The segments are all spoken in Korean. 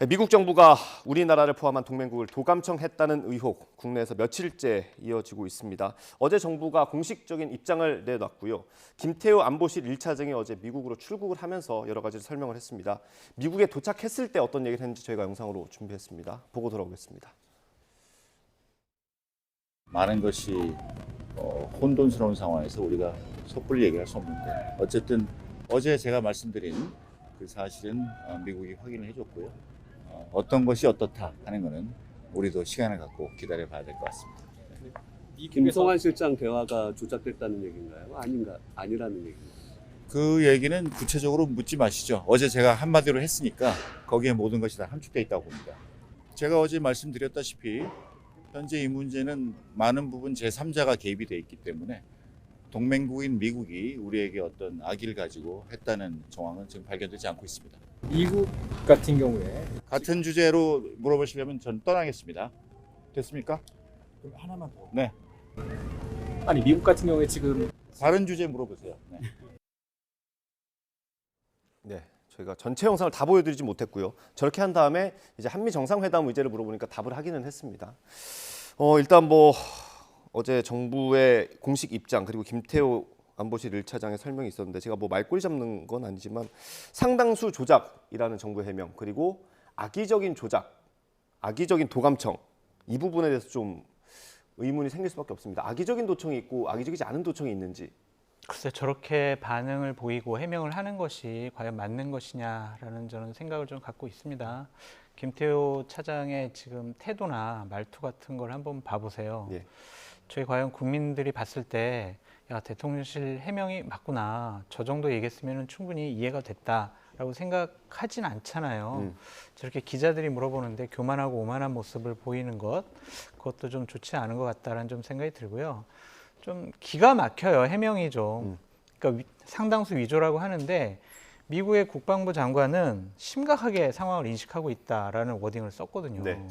미국 정부가 우리나라를 포함한 동맹국을 도감청했다는 의혹 국내에서 며칠째 이어지고 있습니다. 어제 정부가 공식적인 입장을 내놨고요. 김태호 안보실 1차장이 어제 미국으로 출국을 하면서 여러 가지 설명을 했습니다. 미국에 도착했을 때 어떤 얘기를 했는지 저희가 영상으로 준비했습니다. 보고 돌아오겠습니다. 많은 것이 혼돈스러운 상황에서 우리가 섣불리 얘기할 수 없는데 어쨌든 어제 제가 말씀드린 그 사실은 미국이 확인을 해줬고요. 어떤 것이 어떻다 하는 거는 우리도 시간을 갖고 기다려 봐야 될 것 같습니다. 김성환 실장 대화가 조작됐다는 얘기인가요? 아니라는 얘기인가요? 그 얘기는 구체적으로 묻지 마시죠. 어제 제가 한마디로 했으니까 거기에 모든 것이 다 함축되어 있다고 봅니다. 제가 어제 말씀드렸다시피 현재 이 문제는 많은 부분 제3자가 개입이 되어 있기 때문에 동맹국인 미국이 우리에게 어떤 악의를 가지고 했다는 정황은 지금 발견되지 않고 있습니다. 미국 같은 경우에 같은 주제로 물어보시려면 전 떠나겠습니다. 됐습니까? 그럼 하나만 더. 네. 아니 미국 같은 경우에 지금 다른 주제 물어보세요. 네. 네, 저희가 전체 영상을 다 보여드리지 못했고요. 저렇게 한 다음에 이제 한미 정상회담 의제를 물어보니까 답을 하기는 했습니다. 일단 어제 정부의 공식 입장 그리고 김태호 안보실 1차장의 설명이 있었는데 제가 말꼬리 잡는 건 아니지만 상당수 조작이라는 정부의 해명 그리고 악의적인 조작, 악의적인 도감청 이 부분에 대해서 좀 의문이 생길 수밖에 없습니다. 악의적인 도청이 있고 악의적이지 않은 도청이 있는지. 글쎄 저렇게 반응을 보이고 해명을 하는 것이 과연 맞는 것이냐라는 저는 생각을 좀 갖고 있습니다. 김태호 차장의 지금 태도나 말투 같은 걸 한번 봐보세요. 예. 저희 과연 국민들이 봤을 때 야, 대통령실 해명이 맞구나. 저 정도 얘기했으면 충분히 이해가 됐다라고 생각하진 않잖아요. 저렇게 기자들이 물어보는데 교만하고 오만한 모습을 보이는 그것도 좀 좋지 않은 것 같다라는 좀 생각이 들고요. 좀 기가 막혀요. 해명이 좀. 그러니까 상당수 위조라고 하는데 미국의 국방부 장관은 심각하게 상황을 인식하고 있다라는 워딩을 썼거든요. 네.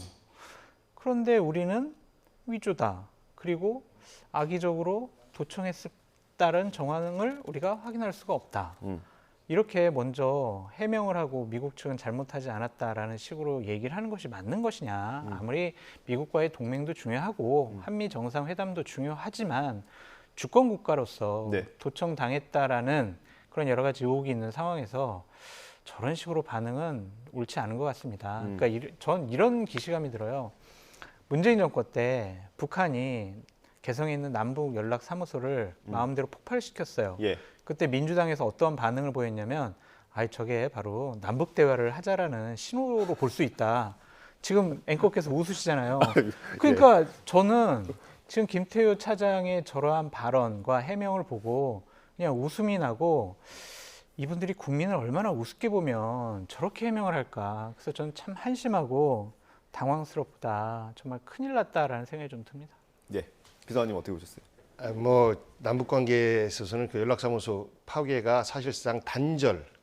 그런데 우리는 위조다. 그리고 악의적으로 도청했다는 정황을 우리가 확인할 수가 없다. 이렇게 먼저 해명을 하고 미국 측은 잘못하지 않았다라는 식으로 얘기를 하는 것이 맞는 것이냐. 아무리 미국과의 동맹도 중요하고 한미 정상회담도 중요하지만 주권 국가로서 네. 도청당했다라는 그런 여러 가지 의혹이 있는 상황에서 저런 식으로 반응은 옳지 않은 것 같습니다. 그러니까 전 이런 기시감이 들어요. 문재인 정권 때 북한이 개성에 있는 남북 연락 사무소를 마음대로 폭발시켰어요. 예. 그때 민주당에서 어떤 반응을 보였냐면 저게 바로 남북 대화를 하자라는 신호로 볼 수 있다. 지금 앵커께서 웃으시잖아요. 그러니까 저는 지금 김태호 차장의 저러한 발언과 해명을 보고 그냥 웃음이 나고 이분들이 국민을 얼마나 우습게 보면 저렇게 해명을 할까. 그래서 저는 참 한심하고 당황스럽다. 정말 큰일 났다라는 생각이 좀 듭니다. 예. 기자님 어떻게 보셨어요? 남북 관계에 있어서는 그 연락사무소 파괴가 사실상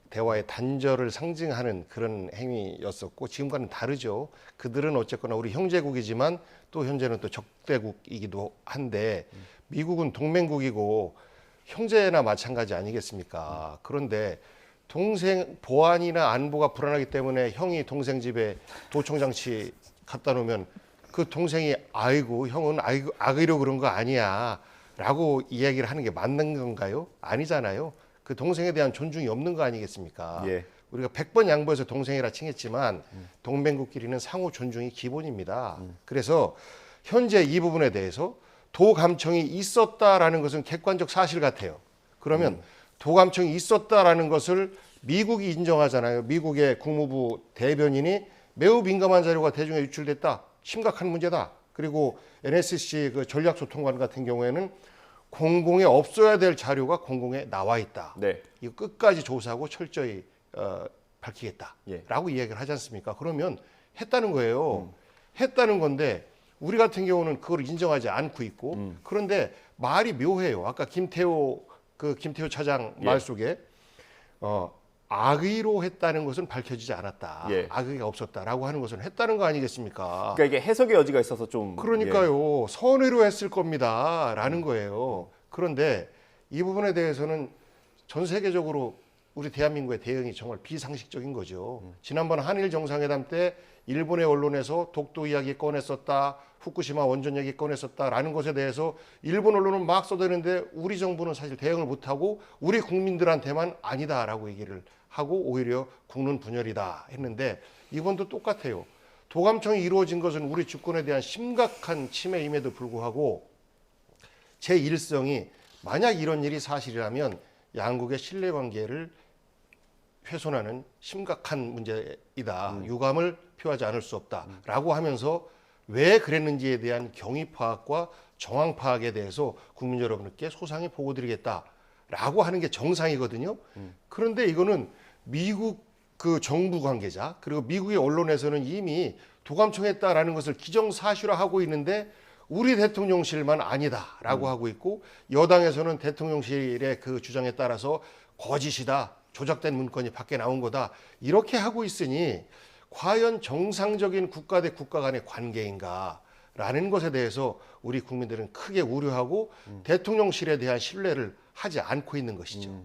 대화의 단절을 상징하는 그런 행위였었고 지금과는 다르죠. 그들은 어쨌거나 우리 형제국이지만 또 현재는 또 적대국이기도 한데 미국은 동맹국이고 형제나 마찬가지 아니겠습니까? 그런데 동생 보안이나 안보가 불안하기 때문에 형이 동생 집에 도청장치 갖다 놓으면 그 동생이 아이고 형은 악의로 그런 거 아니야 라고 이야기를 하는 게 맞는 건가요? 아니잖아요. 그 동생에 대한 존중이 없는 거 아니겠습니까? 예. 우리가 100번 양보해서 동생이라 칭했지만 동맹국끼리는 상호 존중이 기본입니다. 그래서 현재 이 부분에 대해서 도감청이 있었다라는 것은 객관적 사실 같아요. 그러면 도감청이 있었다라는 것을 미국이 인정하잖아요. 미국의 국무부 대변인이 매우 민감한 자료가 대중에 유출됐다. 심각한 문제다. 그리고 NSC 그 전략소통관 같은 경우에는 공공에 없어야 될 자료가 공공에 나와 있다. 네. 이거 끝까지 조사하고 철저히 밝히겠다라고 예. 이야기를 하지 않습니까? 그러면 했다는 거예요. 했다는 건데 우리 같은 경우는 그걸 인정하지 않고 있고 그런데 말이 묘해요. 아까 김태호 차장 말 속에 악의로 했다는 것은 밝혀지지 않았다. 예. 악의가 없었다라고 하는 것은 했다는 거 아니겠습니까? 그러니까 이게 해석의 여지가 있어서 좀 그러니까요. 선의로 했을 겁니다라는 거예요. 그런데 이 부분에 대해서는 전 세계적으로 우리 대한민국의 대응이 정말 비상식적인 거죠. 지난번 한일 정상회담 때 일본의 언론에서 독도 이야기 꺼냈었다, 후쿠시마 원전 얘기 꺼냈었다라는 것에 대해서 일본 언론은 막 쏟아내는데 우리 정부는 사실 대응을 못하고 우리 국민들한테만 아니다라고 얘기를 하고 오히려 국론 분열이다 했는데 이번도 똑같아요. 도감청이 이루어진 것은 우리 주권에 대한 심각한 침해임에도 불구하고 제1성이 만약 이런 일이 사실이라면 양국의 신뢰관계를 훼손하는 심각한 문제이다. 유감을 표하지 않을 수 없다라고 하면서 왜 그랬는지에 대한 경위 파악과 정황 파악에 대해서 국민 여러분께 소상히 보고드리겠다라고 하는 게 정상이거든요. 그런데 이거는 미국 그 정부 관계자 그리고 미국의 언론에서는 이미 도감청했다라는 것을 기정사실화하고 있는데 우리 대통령실만 아니다라고 하고 있고 여당에서는 대통령실의 그 주장에 따라서 거짓이다. 조작된 문건이 밖에 나온 거다. 이렇게 하고 있으니 과연 정상적인 국가 대 국가 간의 관계인가라는 것에 대해서 우리 국민들은 크게 우려하고 대통령실에 대한 신뢰를 하지 않고 있는 것이죠.